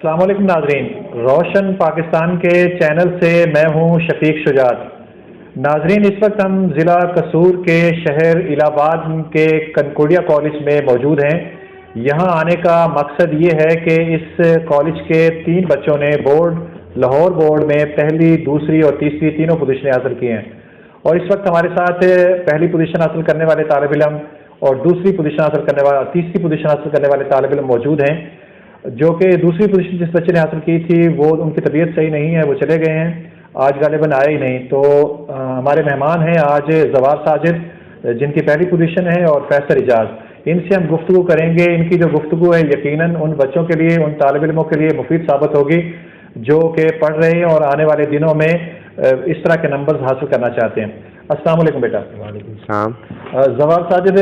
السلام علیکم ناظرین، روشن پاکستان کے چینل سے میں ہوں شفیق شجاعت۔ ناظرین، اس وقت ہم ضلع قصور کے شہر الہ آباد کے کنکوڈیا کالج میں موجود ہیں۔ یہاں آنے کا مقصد یہ ہے کہ اس کالج کے 3 بچوں نے لاہور بورڈ میں پہلی، دوسری اور تیسری تینوں پوزیشنیں حاصل کی ہیں، اور اس وقت ہمارے ساتھ پہلی پوزیشن حاصل کرنے والے طالب علم اور تیسری پوزیشن حاصل کرنے والے طالب علم موجود ہیں۔ جو کہ دوسری پوزیشن جس بچے نے حاصل کی تھی وہ ان کی طبیعت صحیح نہیں ہے، وہ چلے گئے ہیں، آج غالباً آئے ہی نہیں۔ تو ہمارے مہمان ہیں آج زوار ساجد، جن کی پہلی پوزیشن ہے، اور فیصل اجاز۔ ان سے ہم گفتگو کریں گے۔ ان کی جو گفتگو ہے یقیناً ان بچوں کے لیے، ان طالب علموں کے لیے مفید ثابت ہوگی جو کہ پڑھ رہے ہیں اور آنے والے دنوں میں اس طرح کے نمبرز حاصل کرنا چاہتے ہیں۔ السلام علیکم بیٹا۔ وعلیکم السلام۔ زوار ساجد،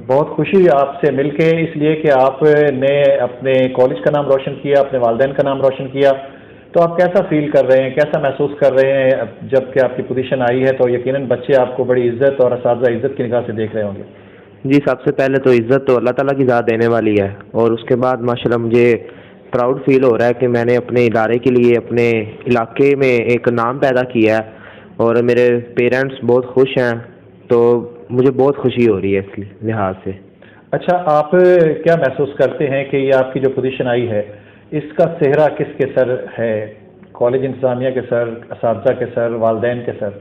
بہت خوشی آپ سے مل کے، اس لیے کہ آپ نے اپنے کالج کا نام روشن کیا، اپنے والدین کا نام روشن کیا۔ تو آپ کیسا فیل کر رہے ہیں، کیسا محسوس کر رہے ہیں جب کہ آپ کی پوزیشن آئی ہے؟ تو یقیناً بچے آپ کو بڑی عزت اور اساتذہ عزت کی نگاہ سے دیکھ رہے ہوں گے۔ جی، سب سے پہلے تو عزت تو اللہ تعالیٰ کی ذات دینے والی ہے، اور اس کے بعد ماشاءاللہ مجھے پراؤڈ فیل ہو رہا ہے کہ میں نے اپنے ادارے کے لیے اپنے علاقے میں ایک نام پیدا کیا ہے، اور میرے پیرنٹس بہت خوش ہیں، تو مجھے بہت خوشی ہو رہی ہے اس لحاظ سے۔ اچھا، آپ کیا محسوس کرتے ہیں کہ یہ آپ کی جو پوزیشن آئی ہے اس کا صحرا کس کے سر ہے؟ کالج انتظامیہ کے سر، اساتذہ کے سر، والدین کے سر؟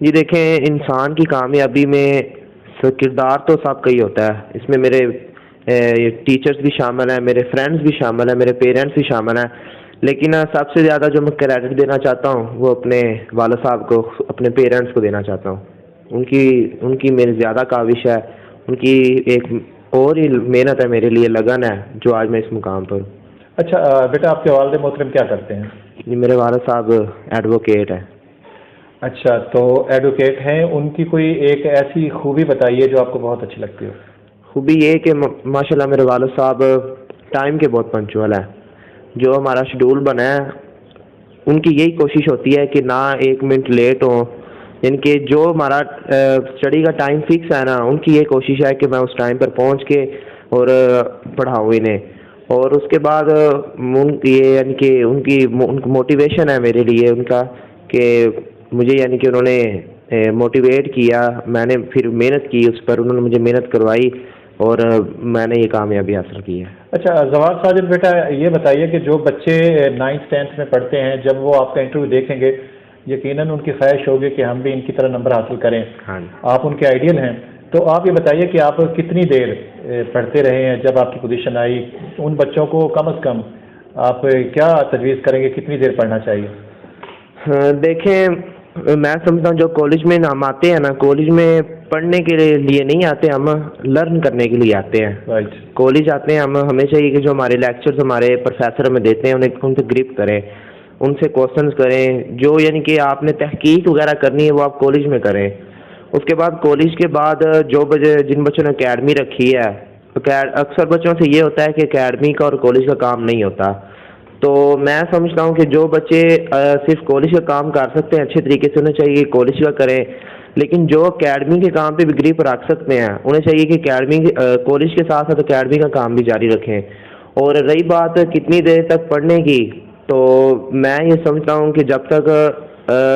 جی دیکھیں، انسان کی کامیابی میں کردار تو سب کا ہی ہوتا ہے، اس میں میرے ٹیچرز بھی شامل ہیں، میرے فرینڈز بھی شامل ہیں، میرے پیرنٹس بھی شامل ہیں، لیکن سب سے زیادہ جو میں کریڈٹ دینا چاہتا ہوں وہ اپنے والد صاحب کو، اپنے پیرنٹس کو دینا چاہتا ہوں۔ ان کی میری زیادہ کاوش ہے، ان کی ایک اور ہی محنت ہے میرے لیے، لگن ہے، جو آج میں اس مقام پر ہوں۔ اچھا بیٹا، آپ کے والد محترم کیا کرتے ہیں؟ جی، میرے والد صاحب ایڈوکیٹ ہیں۔ اچھا، تو ایڈوکیٹ ہیں، ان کی کوئی ایک ایسی خوبی بتائیے جو آپ کو بہت اچھی لگتی ہو۔ خوبی یہ کہ ماشاءاللہ میرے والد صاحب ٹائم کے بہت پنکچوئل ہیں، جو ہمارا شیڈول بنا ہے ان کی یہی کوشش ہوتی ہے کہ نہ 1 منٹ لیٹ ہوں، یعنی کہ جو ہمارا اسٹڈی کا ٹائم فکس ہے نا، ان کی یہ کوشش ہے کہ میں اس ٹائم پر پہنچ کے اور پڑھاؤں انہیں، اور اس کے بعد یہ یعنی کہ ان کی موٹیویشن ہے میرے لیے ان کا، کہ مجھے یعنی کہ انہوں نے موٹیویٹ کیا، میں نے پھر محنت کی اس پر، انہوں نے مجھے محنت کروائی اور میں نے یہ کامیابی حاصل کی ہے۔ اچھا زوار ساجد بیٹا، یہ بتائیے کہ جو بچے 9th 10th میں پڑھتے ہیں، جب وہ آپ کا انٹرویو دیکھیں گے یقیناً ان کی خواہش ہوگی کہ ہم بھی ان کی طرح نمبر حاصل کریں۔ ہاں، آپ ان کے آئیڈیل ہیں، تو آپ یہ بتائیے کہ آپ کتنی دیر پڑھتے رہے ہیں جب آپ کی پوزیشن آئی؟ ان بچوں کو کم از کم آپ کیا تجویز کریں گے، کتنی دیر پڑھنا چاہیے؟ دیکھیں، میں سمجھتا ہوں جو کالج میں ہم آتے ہیں نا، کالج میں پڑھنے کے لیے نہیں آتے، ہم لرن کرنے کے لیے آتے ہیں۔ رائٹ۔ کالج آتے ہیں ہم ہمیں چاہیے کہ جو ہمارے لیکچرز ہمارے پروفیسر ہمیں دیتے ہیں ان سے گرپ کریں، ان سے کوشچنز کریں، جو یعنی کہ آپ نے تحقیق وغیرہ کرنی ہے وہ آپ کالج میں کریں۔ اس کے بعد کالج کے بعد جن بچوں نے اکیڈمی رکھی ہے، اکثر بچوں سے یہ ہوتا ہے کہ اکیڈمی کا اور کالج کا کام نہیں ہوتا، تو میں سمجھتا ہوں کہ جو بچے صرف کالج کا کام کر سکتے ہیں اچھے طریقے سے، انہیں چاہیے کہ کالج کا کریں، لیکن جو اکیڈمی کے کام پہ بھی گریپ رکھ سکتے ہیں انہیں چاہیے کہ کالج کے ساتھ ساتھ اکیڈمی کا کام بھی جاری رکھیں۔ اور رہی بات کتنی دیر تک پڑھنے کی، تو میں یہ سمجھتا ہوں کہ جب تک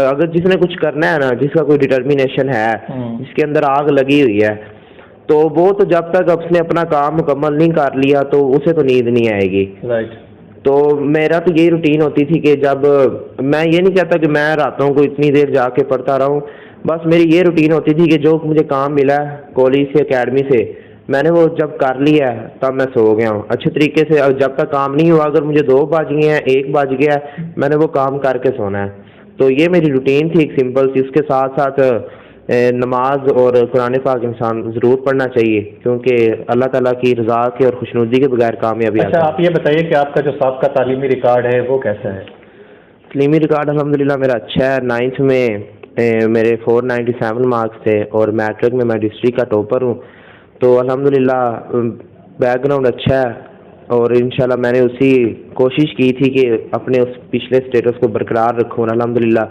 اگر جس نے کچھ کرنا ہے نا، جس کا کوئی ڈٹرمینیشن ہے، جس کے اندر آگ لگی ہوئی ہے، تو وہ تو جب تک اس نے اپنا کام مکمل نہیں کر لیا تو اسے تو نیند نہیں آئے گی۔ رائٹ۔ تو میرا تو یہی روٹین ہوتی تھی کہ جب میں یہ نہیں کہتا کہ میں راتوں کو اتنی دیر جا کے پڑھتا رہا ہوں، بس میری یہ روٹین ہوتی تھی کہ جو مجھے کام ملا ہے کالج سے، اکیڈمی سے، میں نے وہ جب کر لیا ہے تب میں سو گیا ہوں اچھے طریقے سے، اور جب تک کام نہیں ہوا، اگر مجھے 2 بج گئے ہیں، 1 بج گیا ہے، میں نے وہ کام کر کے سونا ہے۔ تو یہ میری روٹین تھی ایک سمپل سی۔ اس کے ساتھ ساتھ نماز اور قرآن پاک انسان ضرور پڑھنا چاہیے، کیونکہ اللہ تعالیٰ کی رضا کے اور خوشنودی کے بغیر کامیابی اچھا، آپ یہ بتائیے کہ آپ کا جو سابقہ تعلیمی ریکارڈ ہے وہ کیسا ہے؟ تعلیمی ریکارڈ الحمدللہ میرا اچھا ہے۔ 9th میں میرے 497 مارکس تھے، اور میٹرک میں ڈسٹرکٹ کا ٹاپر ہوں، تو الحمدللہ بیک گراؤنڈ اچھا ہے، اور انشاءاللہ میں نے اسی کوشش کی تھی کہ اپنے اس پچھلے سٹیٹس کو برقرار رکھوں، الحمدللہ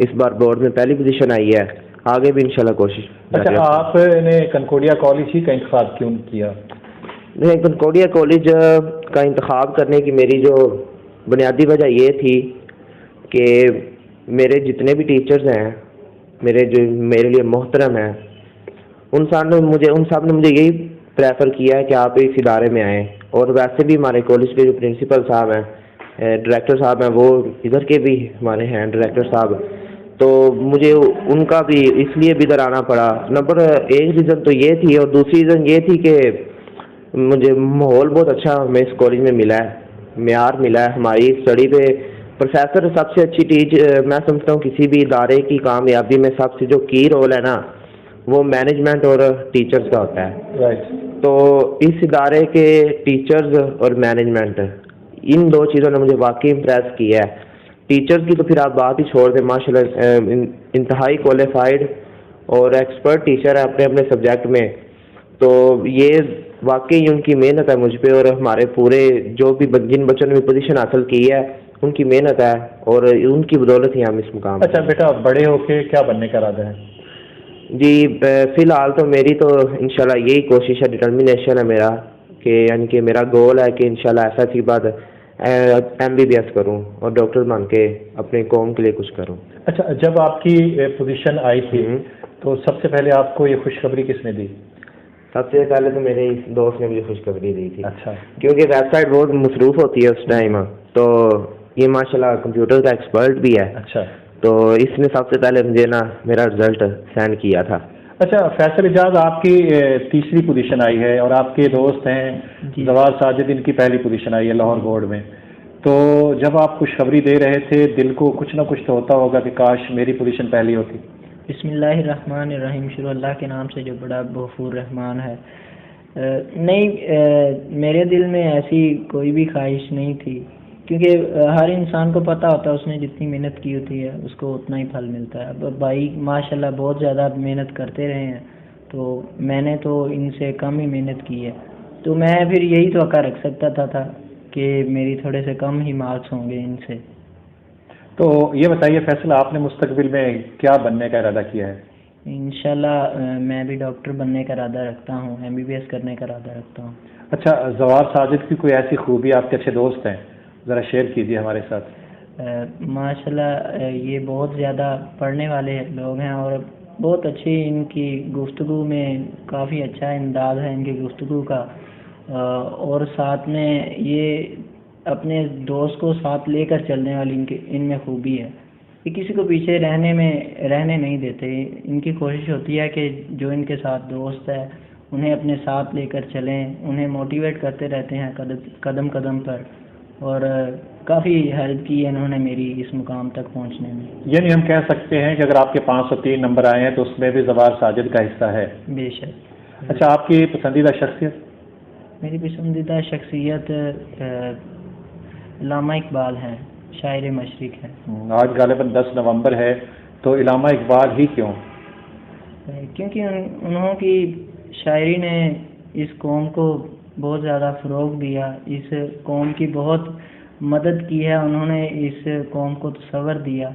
اس بار بورڈ میں پہلی پوزیشن آئی ہے، آگے بھی انشاءاللہ کوشش۔ اچھا، آپ نے کنکوڈیا کالج ہی کا انتخاب کیوں کیا؟ کنکوڈیا کالج کا انتخاب کرنے کی میری جو بنیادی وجہ یہ تھی کہ میرے جتنے بھی ٹیچرز ہیں میرے لیے محترم ہیں، ان سب نے مجھے یہی پریفر کیا ہے کہ آپ اس ادارے میں آئیں. اور ویسے بھی ہمارے کالج کے جو پرنسپل صاحب ہیں، ڈائریکٹر صاحب ہیں، وہ ادھر کے بھی ہمارے ہیں ڈائریکٹر صاحب، تو مجھے ان کا بھی اس لیے بھی ادھر آنا پڑا. نمبر ایک ریزن تو یہ تھی، اور دوسری ریزن یہ تھی کہ مجھے ماحول بہت اچھا ہمیں اس کالج میں ملا ہے، معیار ملا ہے ہماری اسٹڈی پہ. پروفیسر سب سے اچھی میں سمجھتا ہوں کسی بھی ادارے کی کامیابی میں سب سے جو کی رول ہے نا، وہ مینجمنٹ اور ٹیچرز کا ہوتا ہے. رائٹ. تو اس ادارے کے ٹیچرز اور مینجمنٹ، ان دو چیزوں نے مجھے واقعی امپریس کیا ہے. ٹیچرز کی تو پھر آپ بات ہی چھوڑ دیں، ماشاء اللہ انتہائی کوالیفائڈ اور ایکسپرٹ ٹیچر ہے اپنے اپنے سبجیکٹ میں. تو یہ واقعی ان کی محنت ہے مجھ پہ، اور ہمارے پورے جو بھی جن بچوں نے بھی پوزیشن حاصل کی ہے ان کی محنت ہے، اور ان کی بدولت ہی ہم اس مقام. اچھا بیٹا، بڑے ہو کے کیا بننے کا ارادہ ہے؟ جی فی الحال تو میری تو انشاءاللہ یہی کوشش ہے، ڈٹرمنیشن ہے میرا، کہ یعنی کہ میرا گول ہے کہ انشاءاللہ ایسا کی بات MBBS کروں اور ڈاکٹر بن کے اپنے قوم کے لیے کچھ کروں. اچھا، جب آپ کی پوزیشن آئی تھی تو سب سے پہلے آپ کو یہ خوشخبری کس نے دی؟ سب سے پہلے تو میرے دوست نے مجھے خوشخبری دی تھی. اچھا. کیونکہ ویب سائٹ بہت مصروف ہوتی ہے اس ٹائم، تو یہ ماشاءاللہ کمپیوٹر کا ایکسپرٹ بھی ہے. اچھا. تو اس نے سب سے پہلے مجھے میرا رزلٹ سینڈ کیا تھا. اچھا فیصل اعجاز، آپ کی تیسری پوزیشن آئی ہے، اور آپ کے دوست ہیں زوال ساجد، ان کی پہلی پوزیشن آئی ہے لاہور بورڈ میں. تو جب آپ خوشخبری دے رہے تھے دل کو کچھ نہ کچھ تو ہوتا ہوگا کہ کاش میری پوزیشن پہلی ہوتی. بسم اللہ الرحمن الرحیم، شروع اللہ کے نام سے جو بڑا غفور رحمان ہے. نہیں، میرے دل میں ایسی کوئی بھی خواہش نہیں تھی، کیونکہ ہر انسان کو پتہ ہوتا ہے اس نے جتنی محنت کی ہوتی ہے اس کو اتنا ہی پھل ملتا ہے. اب بھائی ماشاءاللہ بہت زیادہ محنت کرتے رہے ہیں، تو میں نے تو ان سے کم ہی محنت کی ہے. تو میں پھر یہی توقع رکھ سکتا تھا کہ میری تھوڑے سے کم ہی مارکس ہوں گے ان سے. تو یہ بتائیے فیصل، آپ نے مستقبل میں کیا بننے کا ارادہ کیا ہے؟ انشاءاللہ میں بھی ڈاکٹر بننے کا ارادہ رکھتا ہوں، MBBS کرنے کا ارادہ رکھتا ہوں. اچھا، زوال ساجد کی کوئی ایسی خوبی، آپ کے اچھے دوست ہیں، ذرا شیئر کیجیے ہمارے ساتھ. ماشاءاللہ یہ بہت زیادہ پڑھنے والے لوگ ہیں، اور بہت اچھی ان کی گفتگو میں کافی اچھا انداز ہے ان کی گفتگو کا. اور ساتھ میں یہ اپنے دوست کو ساتھ لے کر چلنے والی ان میں خوبی ہے کہ کسی کو پیچھے رہنے نہیں دیتے. ان کی کوشش ہوتی ہے کہ جو ان کے ساتھ دوست ہے انہیں اپنے ساتھ لے کر چلیں، انہیں موٹیویٹ کرتے رہتے ہیں قدم قدم پر. اور کافی ہیلپ کی ہے انہوں نے میری اس مقام تک پہنچنے میں. یعنی ہم کہہ سکتے ہیں کہ اگر آپ کے 503 نمبر آئے ہیں تو اس میں بھی زوال ساجد کا حصہ ہے. بے شک. اچھا، آپ کی پسندیدہ شخصیت؟ میری پسندیدہ شخصیت علامہ اقبال ہیں، شاعر مشرق ہیں. آج غالباً 10 نومبر ہے، تو علامہ اقبال ہی کیوں؟ کیونکہ انہوں کی شاعری نے اس قوم کو بہت زیادہ فروغ دیا، اس قوم کی بہت مدد کی ہے. انہوں نے اس قوم کو تصور دیا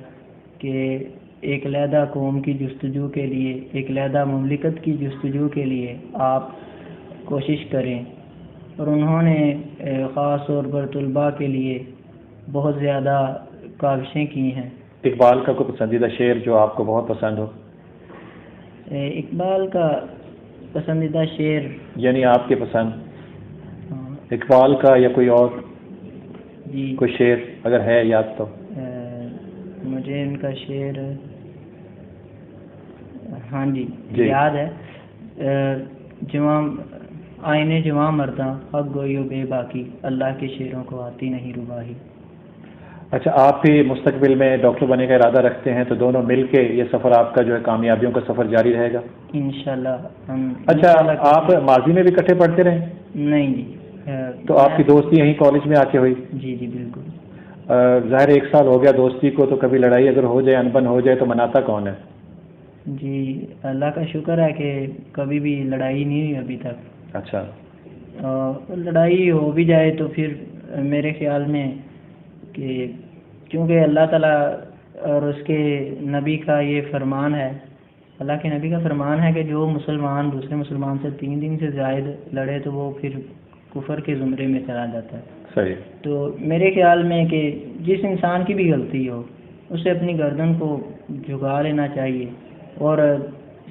کہ ایک علیحدہ قوم کی جستجو کے لیے، ایک علیحدہ مملکت کی جستجو کے لیے آپ کوشش کریں. اور انہوں نے خاص طور پر طلباء کے لیے بہت زیادہ کاوشیں کی ہیں. اقبال کا کوئی پسندیدہ شعر جو آپ کو بہت پسند ہو؟ اقبال کا پسندیدہ شعر یعنی آپ کے پسند اقبال کا یا کوئی اور جی کوئی شعر اگر ہے یاد تو؟ مجھے ان کا شعر ہاں جی یاد ہے. آئینے جواں مرداں حق گوئی و بے باکی، اللہ کے شعروں کو آتی نہیں رباہی. اچھا، آپ بھی مستقبل میں ڈاکٹر بننے کا ارادہ رکھتے ہیں، تو دونوں مل کے یہ سفر آپ کا جو ہے کامیابیوں کا سفر جاری رہے گا انشاءاللہ. اچھا، آپ ماضی میں بھی اکٹھے پڑھتے رہے؟ نہیں جی. تو آپ کی دوستی یہیں کالج میں آ کے ہوئی؟ جی جی بالکل. ظاہر 1 سال ہو گیا دوستی کو، تو کبھی لڑائی اگر ہو جائے، انبن ہو جائے، تو مناتا کون ہے؟ جی اللہ کا شکر ہے کہ کبھی بھی لڑائی نہیں ہوئی ابھی تک. اچھا. لڑائی ہو بھی جائے تو پھر میرے خیال میں کہ کیونکہ اللہ تعالیٰ اور اس کے نبی کا یہ فرمان ہے، اللہ کے نبی کا فرمان ہے کہ جو مسلمان دوسرے مسلمان سے 3 دن سے زائد لڑے تو وہ پھر کفر کے زمرے میں چلا جاتا ہے. صحیح. تو میرے خیال میں کہ جس انسان کی بھی غلطی ہو اسے اپنی گردن کو جھکا لینا چاہیے اور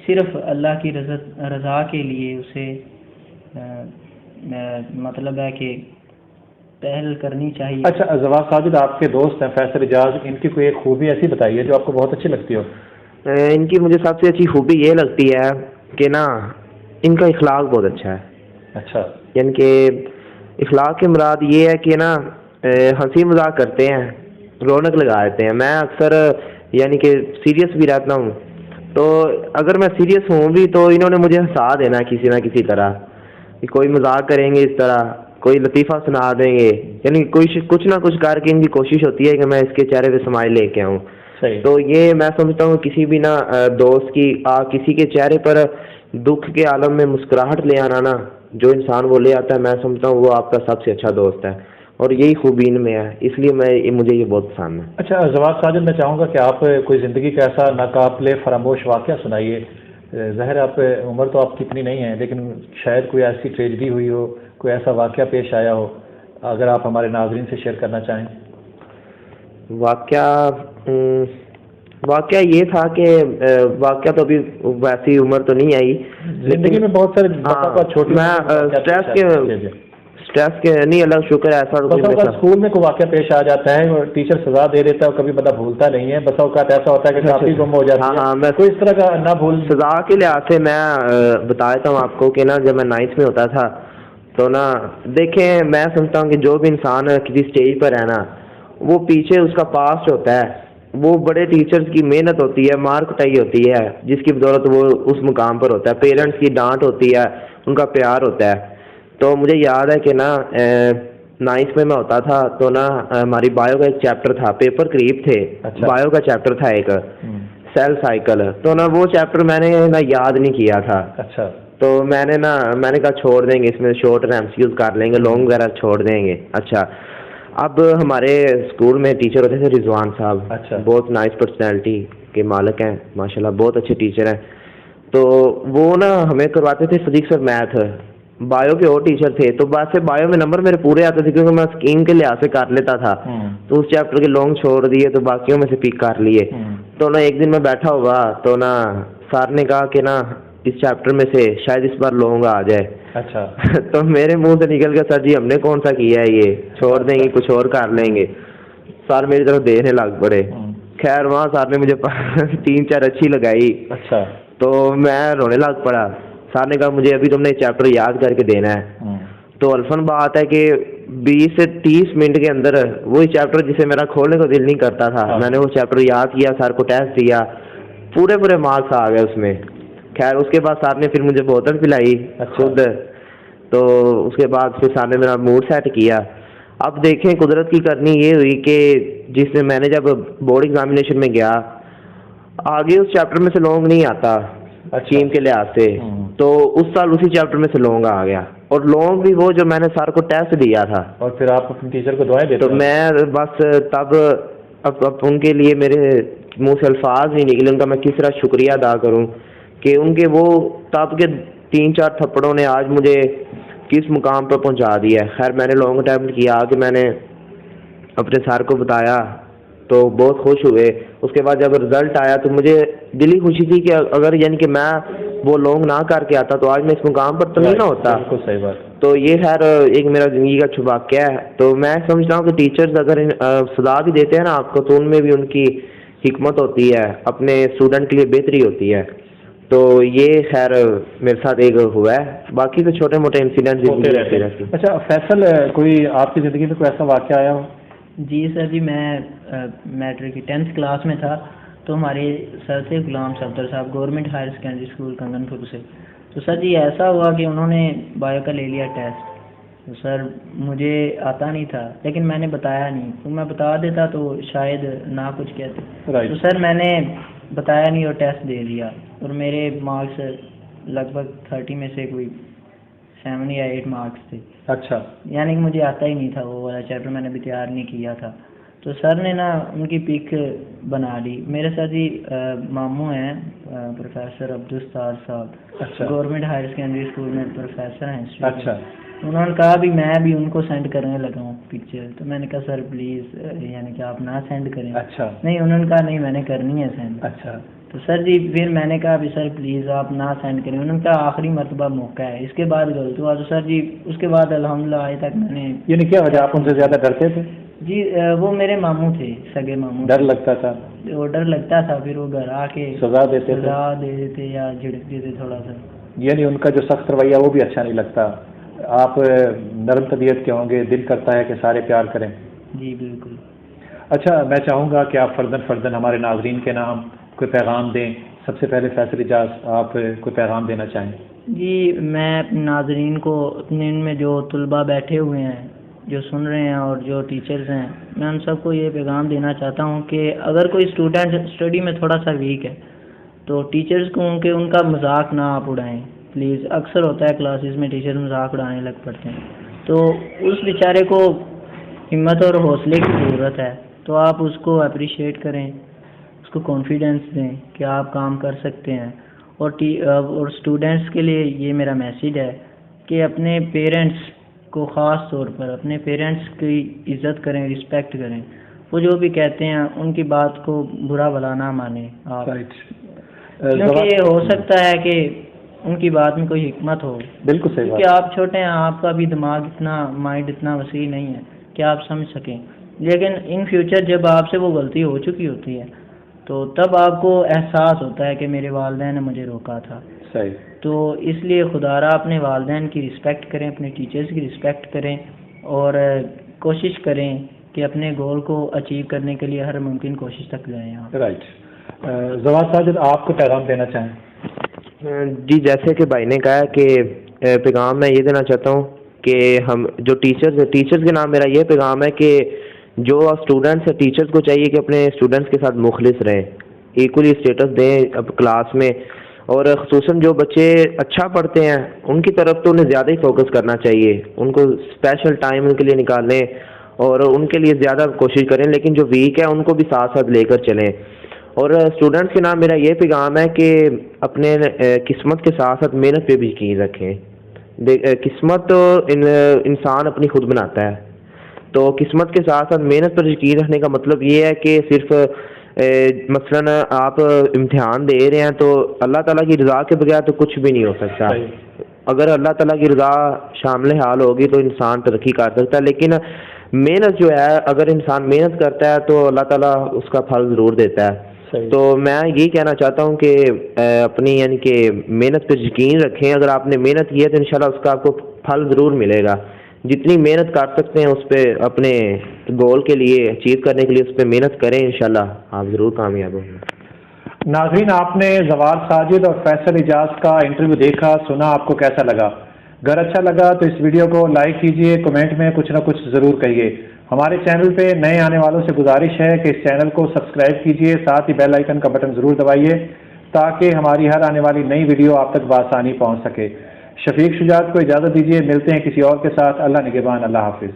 صرف اللہ کی رضا کے لیے اسے مطلب ہے کہ پہل کرنی چاہیے. اچھا زواد ساجد آپ کے دوست ہیں فیصل اعجاز، ان کی کوئی ایک خوبی ایسی بتائیے جو آپ کو بہت اچھی لگتی ہو. ان کی مجھے سب سے اچھی خوبی یہ لگتی ہے کہ نا ان کا اخلاق بہت اچھا ہے. اچھا. یعنی کہ اخلاق کی مراد یہ ہے کہ نا ہنسی مذاق کرتے ہیں، رونق لگا دیتے ہیں. میں اکثر یعنی کہ سیریس بھی رہتا ہوں، تو اگر میں سیریس ہوں بھی تو انہوں نے مجھے ہنسا دینا کسی نہ کسی طرح. کوئی مذاق کریں گے اس طرح، کوئی لطیفہ سنا دیں گے، یعنی کوئی کچھ نہ کچھ کر کے ان کی کوشش ہوتی ہے کہ میں اس کے چہرے پہ سمائل لے کے آؤں. تو یہ میں سمجھتا ہوں کسی بھی نا دوست کی کسی کے چہرے پر دکھ کے عالم میں مسکراہٹ لے آنا نا، جو انسان وہ لے آتا ہے، میں سمجھتا ہوں وہ آپ کا سب سے اچھا دوست ہے، اور یہی خوبی ان میں ہے، اس لیے مجھے یہ بہت پسند ہے. اچھا زواد ساجد، میں چاہوں گا کہ آپ کوئی زندگی کا ایسا ناقابل فراموش واقعہ سنائیے. ظاہر آپ عمر تو آپ کی اتنی نہیں ہے، لیکن شاید کوئی ایسی ٹریجڈی ہوئی ہو، کوئی ایسا واقعہ پیش آیا ہو، اگر آپ ہمارے ناظرین سے شیئر کرنا چاہیں. واقعہ یہ تھا کہ واقعہ تو ابھی ویسی عمر تو نہیں آئی زندگی میں بہت سارے چھوٹی میں اسٹریس کے نہیں، اللہ شکر ایسا اسکول میں کوئی واقعہ پیش آ جاتا ہے، ٹیچر سزا دے دیتا ہے، کبھی بندہ بھولتا نہیں ہے، بس اوقات ایسا ہوتا ہے کہ کافی گم ہو جاتا ہے. ہاں میں کوئی اس طرح کا نہ بھول. سزا کے لحاظ سے میں بتا دیتا ہوں آپ کو کہ نا جب میں 9th میں ہوتا تھا تو نا دیکھیں میں سمجھتا ہوں کہ جو بھی انسان کسی اسٹیج پر ہے نا، وہ پیچھے اس کا پاسٹ ہوتا ہے، وہ بڑے ٹیچرز کی محنت ہوتی ہے، مار کٹائی ہوتی ہے، جس کی بدولت وہ اس مقام پر ہوتا ہے، پیرنٹس کی ڈانٹ ہوتی ہے، ان کا پیار ہوتا ہے. تو مجھے یاد ہے کہ نا 9th میں ہوتا تھا تو نا ہماری بایو کا ایک چیپٹر تھا، پیپر قریب تھے. بایو کا چیپٹر تھا ایک سیل سائیکل، تو نا وہ چیپٹر میں نے نا یاد نہیں کیا تھا. اچھا. تو میں نے کہا چھوڑ دیں گے، اس میں شارٹ ریمس یوز کر لیں گے، لانگ وغیرہ چھوڑ دیں گے. اچھا. اب ہمارے اسکول میں ٹیچر ہوتے تھے رضوان صاحب، بہت نائس پرسنالٹی کے مالک ہیں ماشاءاللہ، بہت اچھے ٹیچر ہیں. تو وہ نا ہمیں کرواتے تھے فزکس اور میتھ. بایو کے اور ٹیچر تھے تو بس سے بایو میں نمبر میرے پورے آتے تھے کیونکہ میں اسکیم کے لحاظ سے کر لیتا تھا، تو اس چیپٹر کے لانگ چھوڑ دیے تو باقیوں میں سے پک کر لیے. تو نا ایک دن میں بیٹھا ہوا تو نا سر نے کہا کہ نا اس چیپٹر میں سے شاید اس بار لانگ آ جائے. اچھا. تو میرے منہ سے نکل گیا سر جی ہم نے کون سا کیا ہے، یہ چھوڑ دیں گے کچھ اور کر لیں گے. سر میری طرف دیکھنے لگ پڑے. خیر وہاں سر نے مجھے 3-4 اچھی لگائی. اچھا. تو میں رونے لگ پڑا. سر نے کہا مجھے ابھی تم نے چیپٹر یاد کر کے دینا ہے. تو الفن بات ہے کہ 20 سے 30 منٹ کے اندر وہی چیپٹر جسے میرا کھولنے کو دل نہیں کرتا تھا، میں نے وہ چیپٹر یاد کیا، سر کو ٹیسٹ دیا، پورے مارکس آ گئے اس میں. خیر اس کے بعد سر نے پھر مجھے بوتل پلائی خود. تو اس کے بعد پھر سر نے میرا موڈ سیٹ کیا. اب دیکھیں قدرت کی کرنی یہ ہوئی کہ جس میں نے جب بورڈ ایگزامینیشن میں گیا آگے اس چیپٹر میں سے لانگ نہیں آتا اسکیم کے لحاظ سے، تو اس سال اسی چیپٹر میں سے لانگ آ گیا، اور لانگ بھی وہ جو میں نے سر کو ٹیسٹ دیا تھا. اور پھر آپ اپنے ٹیچر کو دعائیں دیتے؟ تو میں بس تب اب ان کے لیے میرے منہ سے الفاظ نہیں نکلے ان کا میں کس طرح شکریہ ادا کروں کہ ان کے وہ تب کے 3-4 تھپڑوں نے آج مجھے کس مقام پر پہنچا دیا ہے. خیر میں نے لانگ اٹیمپٹ کیا کہ میں نے اپنے سر کو بتایا تو بہت خوش ہوئے. اس کے بعد جب رزلٹ آیا تو مجھے دلی خوشی تھی کہ اگر یعنی کہ میں وہ لانگ نہ کر کے آتا تو آج میں اس مقام پر تو نہیں نہ ہوتا. بالکل صحیح بات. تو یہ خیر ایک میرا زندگی کا چھپا کیا ہے. تو میں سمجھتا ہوں کہ ٹیچرز اگر صدا بھی دیتے ہیں نا آپ کو تو ان میں بھی ان کی حکمت ہوتی ہے، اپنے اسٹوڈنٹ کے لیے بہتری ہوتی ہے. تو یہ خیر میرے ساتھ ایک ہوا ہے، باقی تو چھوٹے موٹے انسیڈنٹ ہوتے رہتے ہیں. اچھا فیصل، کوئی آپ کی زندگی میں کوئی ایسا واقعہ آیا ہو؟ جی سر جی، میں میٹرک کی 10th کلاس میں تھا تو ہمارے سر تھے غلام صفدر صاحب، گورنمنٹ ہائر سیکنڈری اسکول کنگن پور سے. تو سر جی ایسا ہوا کہ انہوں نے بایو کا لے لیا ٹیسٹ. تو سر مجھے آتا نہیں تھا لیکن میں نے بتایا نہیں، تو میں بتا دیتا تو شاید نہ کچھ کہتے. تو سر میں نے بتایا نہیں اور ٹیسٹ دے دیا، اور میرے مارکس لگ بھگ 30 میں سے کوئی 7 یا 8 مارکس تھے. اچھا. یعنی کہ مجھے آتا ہی نہیں تھا، وہ والا چیپٹر میں نے بھی تیار نہیں کیا تھا. تو سر نے نا ان کی پک بنا لی. میرے ساتھ جی ماموں ہیں پروفیسر عبدالستار صاحب، گورنمنٹ ہائر سیکنڈری اسکول میں پروفیسر ہیں. اچھا. انہوں نے کہا بھی میں بھی ان کو سینڈ کرنے لگا ہوں. پکچر. تو میں نے کہا سر پلیز یعنی کہ آپ نہ سینڈ کریں. اچھا. نہیں, انہوں نے کہا نہیں میں نے کرنی ہے سینڈ. اچھا. تو سر جی پھر میں نے کہا سر پلیز آپ نہ سینڈ کریں. انہوں نے کہا آخری مرتبہ موقع ہے, اس کے بعد غلط ہوا. تو سر جی اس کے بعد الحمدللہ آج تک میں نے. یعنی کیا وجہ, آپ ان سے زیادہ ڈرتے تھے؟ جی وہ میرے ماموں تھے, سگے ماموں. ڈر لگتا تھا؟ وہ ڈر لگتا تھا, پھر وہ گھر آ کے سزا دیتے تھے یا جھڑک دیتے تھوڑا سا. یعنی ان کا جو سخت رویہ وہ بھی اچھا نہیں لگتا. آپ نرم طبیعت کے ہوں گے, دل کرتا ہے کہ سارے پیار کریں. جی بالکل. اچھا, میں چاہوں گا کہ آپ فرداً ہمارے ناظرین کے نام کوئی پیغام دیں. سب سے پہلے فیصل اجاز, آپ کوئی پیغام دینا چاہیں؟ جی میں اپنے ناظرین کو, اپنے ان میں جو طلباء بیٹھے ہوئے ہیں جو سن رہے ہیں اور جو ٹیچرز ہیں, میں ان سب کو یہ پیغام دینا چاہتا ہوں کہ اگر کوئی اسٹوڈنٹ اسٹڈی میں تھوڑا سا ویک ہے تو ٹیچرز کو ان کا مذاق نہ آپ اڑائیں پلیز. اکثر ہوتا ہے کلاسز میں ٹیچر مذاق اڑانے لگ پڑتے ہیں, تو اس بیچارے کو ہمت اور حوصلے کی ضرورت ہے. تو آپ اس کو اپریشیٹ کریں, اس کو کانفیڈینس دیں کہ آپ کام کر سکتے ہیں. اور اسٹوڈنٹس کے لیے یہ میرا میسیج ہے کہ اپنے پیرنٹس کو, خاص طور پر اپنے پیرنٹس کی عزت کریں, رسپیکٹ کریں. وہ جو بھی کہتے ہیں ان کی بات کو برا بھلا نہ مانیں آپ, کیونکہ یہ ہو سکتا ہے کہ ان کی بات میں کوئی حکمت ہو. بالکل صحیح. کیونکہ آپ چھوٹے ہیں, آپ کا بھی دماغ مائنڈ اتنا وسیع نہیں ہے کہ آپ سمجھ سکیں. لیکن ان فیوچر جب آپ سے وہ غلطی ہو چکی ہوتی ہے تو تب آپ کو احساس ہوتا ہے کہ میرے والدین نے مجھے روکا تھا. صحیح. تو اس لیے خدا را اپنے والدین کی رسپیکٹ کریں, اپنے ٹیچرز کی رسپیکٹ کریں اور کوشش کریں کہ اپنے گول کو اچیو کرنے کے لیے ہر ممکن کوشش تک جائیں آپ. رائٹ. زواد ساجد, آپ کو پیغام دینا چاہیں؟ جی جیسے کہ بھائی نے کہا کہ پیغام میں یہ دینا چاہتا ہوں کہ ہم جو ٹیچرز کے نام میرا یہ پیغام ہے کہ جو اسٹوڈنٹس ہیں ٹیچرز کو چاہیے کہ اپنے اسٹوڈنٹس کے ساتھ مخلص رہیں, ایکولی اسٹیٹس دیں اب کلاس میں. اور خصوصاً جو بچے اچھا پڑھتے ہیں ان کی طرف تو انہیں زیادہ ہی فوکس کرنا چاہیے, ان کو اسپیشل ٹائم ان کے لیے نکالیں اور ان کے لیے زیادہ کوشش کریں. لیکن جو ویک ہے ان کو بھی ساتھ ساتھ لے کر چلیں. اور اسٹوڈنٹس کے نام میرا یہ پیغام ہے کہ اپنے قسمت کے ساتھ ساتھ محنت پہ بھی یقین رکھیں. قسمت تو انسان اپنی خود بناتا ہے, تو قسمت کے ساتھ ساتھ محنت پر یقین رکھنے کا مطلب یہ ہے کہ صرف مثلاً آپ امتحان دے رہے ہیں تو اللہ تعالیٰ کی رضا کے بغیر تو کچھ بھی نہیں ہو سکتا. اگر اللہ تعالیٰ کی رضا شامل حال ہوگی تو انسان ترقی کر سکتا ہے. لیکن محنت جو ہے, اگر انسان محنت کرتا ہے تو اللہ تعالیٰ اس کا پھل ضرور دیتا ہے. تو میں یہی کہنا چاہتا ہوں کہ اپنی یعنی کہ محنت پہ یقین رکھیں. اگر آپ نے محنت کی ہے تو انشاءاللہ اس کا آپ کو پھل ضرور ملے گا. جتنی محنت کر سکتے ہیں اس پہ اپنے گول کے لیے اچیو کرنے کے لیے اس پہ محنت کریں, انشاءاللہ آپ ضرور کامیاب ہوں گے. ناظرین, آپ نے زواد ساجد اور فیصل اجاز کا انٹرویو دیکھا, سنا, آپ کو کیسا لگا؟ اگر اچھا لگا تو اس ویڈیو کو لائک کیجئے, کمنٹ میں کچھ نہ کچھ ضرور کہیے. ہمارے چینل پہ نئے آنے والوں سے گزارش ہے کہ اس چینل کو سبسکرائب کیجئے, ساتھ ہی بیل آئیکن کا بٹن ضرور دبائیے تاکہ ہماری ہر آنے والی نئی ویڈیو آپ تک بآسانی پہنچ سکے. شفیق شجاعت کو اجازت دیجیے, ملتے ہیں کسی اور کے ساتھ. اللہ نگہبان, اللہ حافظ.